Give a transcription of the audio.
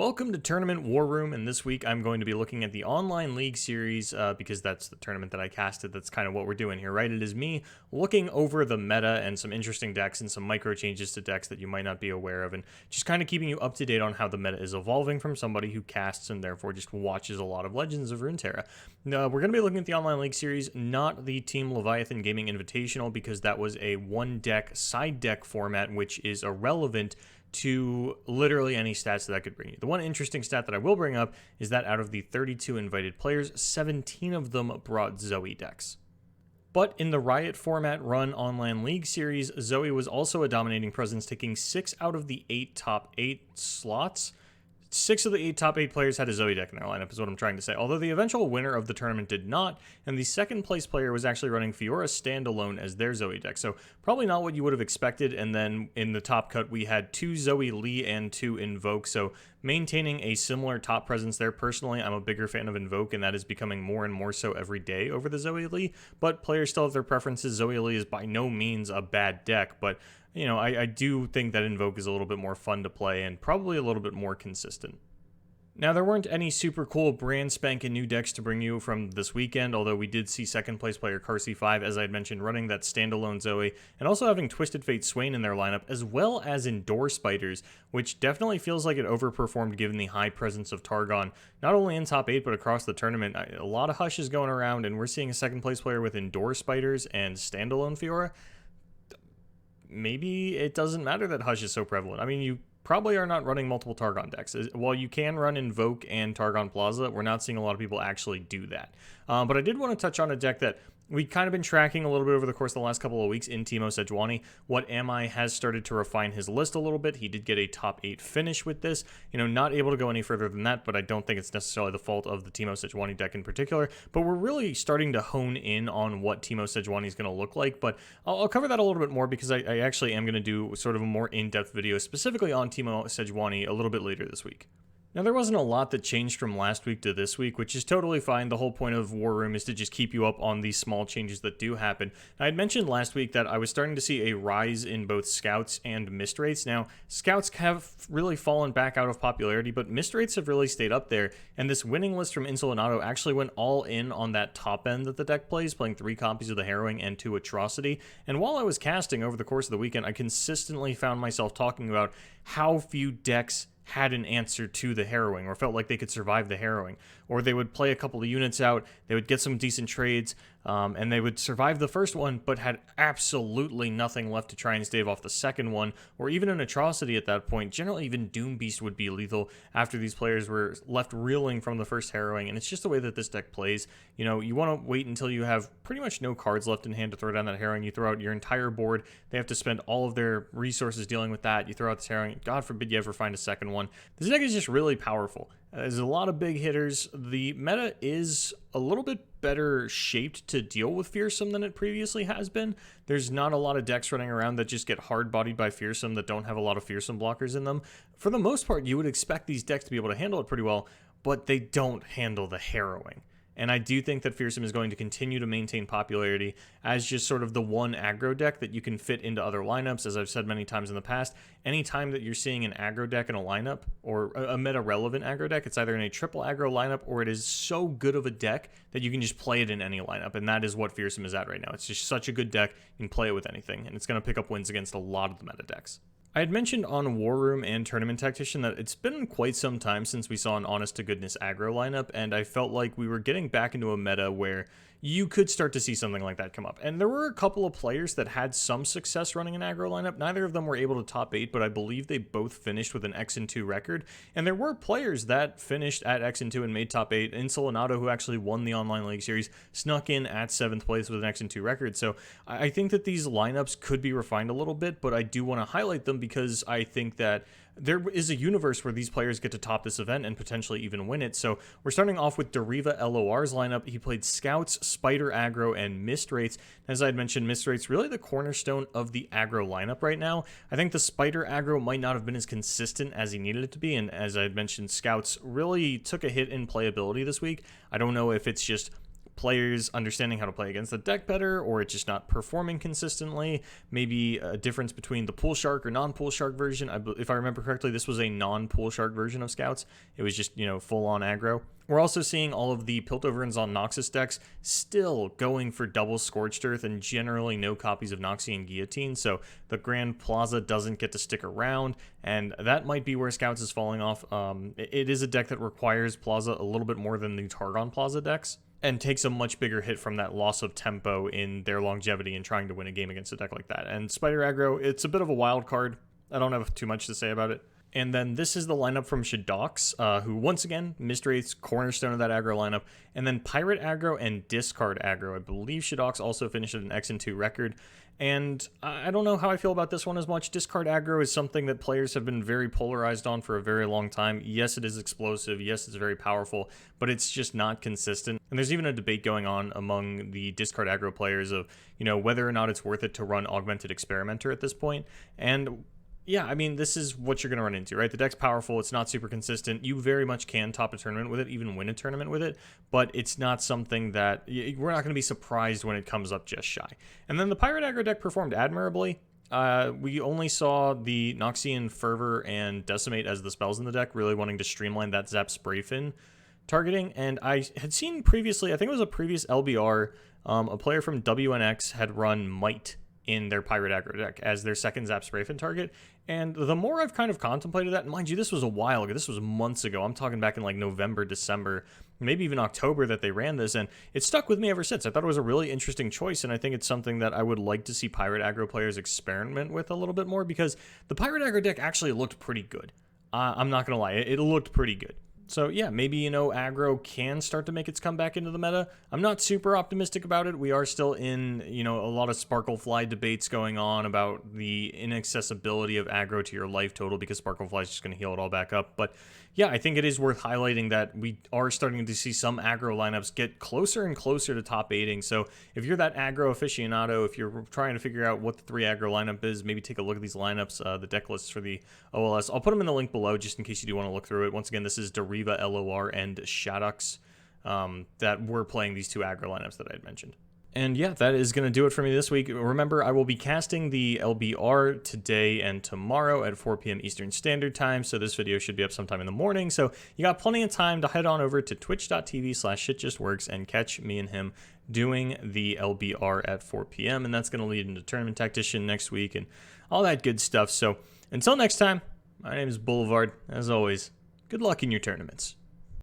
Welcome to Tournament War Room, and this week I'm going to be looking at the online league series because that's the tournament that I casted. That's kind of what we're doing here, right? It is me looking over the meta and some interesting decks and some micro changes to decks that you might not be aware of, and just kind of keeping you up to date on how the meta is evolving from somebody who casts and therefore just watches a lot of Legends of Runeterra. We're going to be looking at the online league series, not the Team Leviathan Gaming Invitational, because that was a one-deck, side deck format, which is irrelevant to literally any stats that I could bring you. The one interesting stat that I will bring up is that out of the 32 invited players, 17 of them brought Zoe decks. But in the Riot format run online league series, Zoe was also a dominating presence, taking 6 out of the 8 top 8 slots. 6 of the 8 top 8 players had a Zoe deck in their lineup, is what I'm trying to say. Although the eventual winner of the tournament did not, and the second place player was actually running Fiora standalone as their Zoe deck. So probably not what you would have expected. And then in the top cut, we had 2 Zoe Lee and 2 Invoke. So maintaining a similar top presence there. Personally, I'm a bigger fan of Invoke, and that is becoming more and more so every day over the Zoe Lee. But players still have their preferences. Zoe Lee is by no means a bad deck, but you know, I do think that Invoke is a little bit more fun to play and probably a little bit more consistent. Now, there weren't any super cool brand spanking new decks to bring you from this weekend, although we did see second place player Carsey5, as I had mentioned, running that standalone Zoe, and also having Twisted Fate Swain in their lineup, as well as Endure Spiders, which definitely feels like it overperformed given the high presence of Targon, not only in top 8, but across the tournament. A lot of Hush is going around, and we're seeing a second place player with Endure Spiders and standalone Fiora. Maybe it doesn't matter that Hush is so prevalent. I mean, you probably are not running multiple Targon decks. While you can run Invoke and Targon Plaza, we're not seeing a lot of people actually do that. But I did want to touch on a deck that we've kind of been tracking a little bit over the course of the last couple of weeks in Timo Sejuani. What Am I has started to refine his list a little bit. He did get a top 8 finish with this. You know, not able to go any further than that, but I don't think it's necessarily the fault of the Timo Sejuani deck in particular. But we're really starting to hone in on what Timo Sejuani is going to look like. But I'll cover that a little bit more because I actually am going to do sort of a more in-depth video specifically on Timo Sejuani a little bit later this week. Now, there wasn't a lot that changed from last week to this week, which is totally fine. The whole point of War Room is to just keep you up on these small changes that do happen. I had mentioned last week that I was starting to see a rise in both Scouts and Mist Rates. Now, Scouts have really fallen back out of popularity, but Mist Rates have really stayed up there, and this winning list from Insolinato actually went all in on that top end that the deck plays, playing 3 copies of the Harrowing and 2 Atrocity. And while I was casting over the course of the weekend, I consistently found myself talking about how few decks had an answer to the Harrowing, or felt like they could survive the Harrowing, or they would play a couple of units out, they would get some decent trades, and they would survive the first one, but had absolutely nothing left to try and stave off the second one, or even an Atrocity at that point. Generally, even Doom Beast would be lethal after these players were left reeling from the first Harrowing, and it's just the way that this deck plays. You know, you want to wait until you have pretty much no cards left in hand to throw down that Harrowing. You throw out your entire board, they have to spend all of their resources dealing with that. You throw out this Harrowing, God forbid you ever find a second one. This deck is just really powerful. There's a lot of big hitters. The meta is a little bit better shaped to deal with Fearsome than it previously has been. There's not a lot of decks running around that just get hard-bodied by Fearsome that don't have a lot of Fearsome blockers in them. For the most part, you would expect these decks to be able to handle it pretty well, but they don't handle the Harrowing. And I do think that Fearsome is going to continue to maintain popularity as just sort of the one aggro deck that you can fit into other lineups. As I've said many times in the past, anytime that you're seeing an aggro deck in a lineup, or a meta-relevant aggro deck, it's either in a triple aggro lineup, or it is so good of a deck that you can just play it in any lineup. And that is what Fearsome is at right now. It's just such a good deck, you can play it with anything, and it's going to pick up wins against a lot of the meta decks. I had mentioned on War Room and Tournament Tactician that it's been quite some time since we saw an honest-to-goodness aggro lineup, and I felt like we were getting back into a meta where you could start to see something like that come up. And there were a couple of players that had some success running an aggro lineup. Neither of them were able to top 8, but I believe they both finished with an X&2 record. And there were players that finished at X&2 and made top 8. Insolinato, who actually won the online league series, snuck in at 7th place with an X&2 record. So I think that these lineups could be refined a little bit, but I do want to highlight them because I think that there is a universe where these players get to top this event and potentially even win it. So we're starting off with Deriva LOR's lineup. He played Scouts, Spider Aggro, and Mist Rates. As I had mentioned, Mist Rates really the cornerstone of the aggro lineup right now. I think the Spider Aggro might not have been as consistent as he needed it to be, and as I had mentioned, Scouts really took a hit in playability this week. I don't know if it's just players understanding how to play against the deck better, or it's just not performing consistently. Maybe a difference between the Pool Shark or non-Pool Shark version. If I remember correctly, this was a non-Pool Shark version of Scouts. It was just, full-on aggro. We're also seeing all of the Piltover and Noxus decks still going for double Scorched Earth and generally no copies of Noxian Guillotine, so the Grand Plaza doesn't get to stick around, and that might be where Scouts is falling off. It is a deck that requires Plaza a little bit more than the Targon Plaza decks, and takes a much bigger hit from that loss of tempo in their longevity in trying to win a game against a deck like that. And Spider Aggro, it's a bit of a wild card. I don't have too much to say about it. And then this is the lineup from Shadox, who once again, Mistwraith's cornerstone of that aggro lineup. And then Pirate Aggro and Discard Aggro. I believe Shadox also finished at an X&2 record. And I don't know how I feel about this one as much. Discard Aggro is something that players have been very polarized on for a very long time. Yes, it is explosive. Yes, it's very powerful, but it's just not consistent. And there's even a debate going on among the Discard Aggro players of, whether or not it's worth it to run Augmented Experimenter at this point. And yeah, I mean, this is what you're going to run into, right? The deck's powerful. It's not super consistent. You very much can top a tournament with it, even win a tournament with it, but it's not something that we're not going to be surprised when it comes up just shy. And then the Pirate Aggro deck performed admirably. We only saw the Noxian Fervor and Decimate as the spells in the deck, really wanting to streamline that Zap Sprayfin targeting. And I had seen previously, I think it was a previous LBR, a player from WNX had run Might in their Pirate Aggro deck as their second Zap Sprayfin target. And the more I've kind of contemplated that, and mind you, this was a while ago, this was months ago, I'm talking back in like November, December, maybe even October that they ran this, and it stuck with me ever since. I thought it was a really interesting choice, and I think it's something that I would like to see Pirate Aggro players experiment with a little bit more, because the Pirate Aggro deck actually looked pretty good. I'm not going to lie, it looked pretty good. So yeah, maybe, aggro can start to make its comeback into the meta. I'm not super optimistic about it. We are still in, a lot of Sparklefly debates going on about the inaccessibility of aggro to your life total because Sparklefly is just going to heal it all back up. But yeah, I think it is worth highlighting that we are starting to see some aggro lineups get closer and closer to top 8ing. So if you're that aggro aficionado, if you're trying to figure out what the 3 aggro lineup is, maybe take a look at these lineups, the deck lists for the OLS. I'll put them in the link below just in case you do want to look through it. Once again, this is Deriva, LOR, and Shadox that were playing these 2 aggro lineups that I had mentioned. And yeah, that is going to do it for me this week. Remember, I will be casting the LBR today and tomorrow at 4 p.m. Eastern Standard Time, so this video should be up sometime in the morning. So you got plenty of time to head on over to twitch.tv/shitjustworks and catch me and him doing the LBR at 4 p.m. And that's going to lead into Tournament Tactician next week and all that good stuff. So until next time, my name is Boulevard. As always, good luck in your tournaments.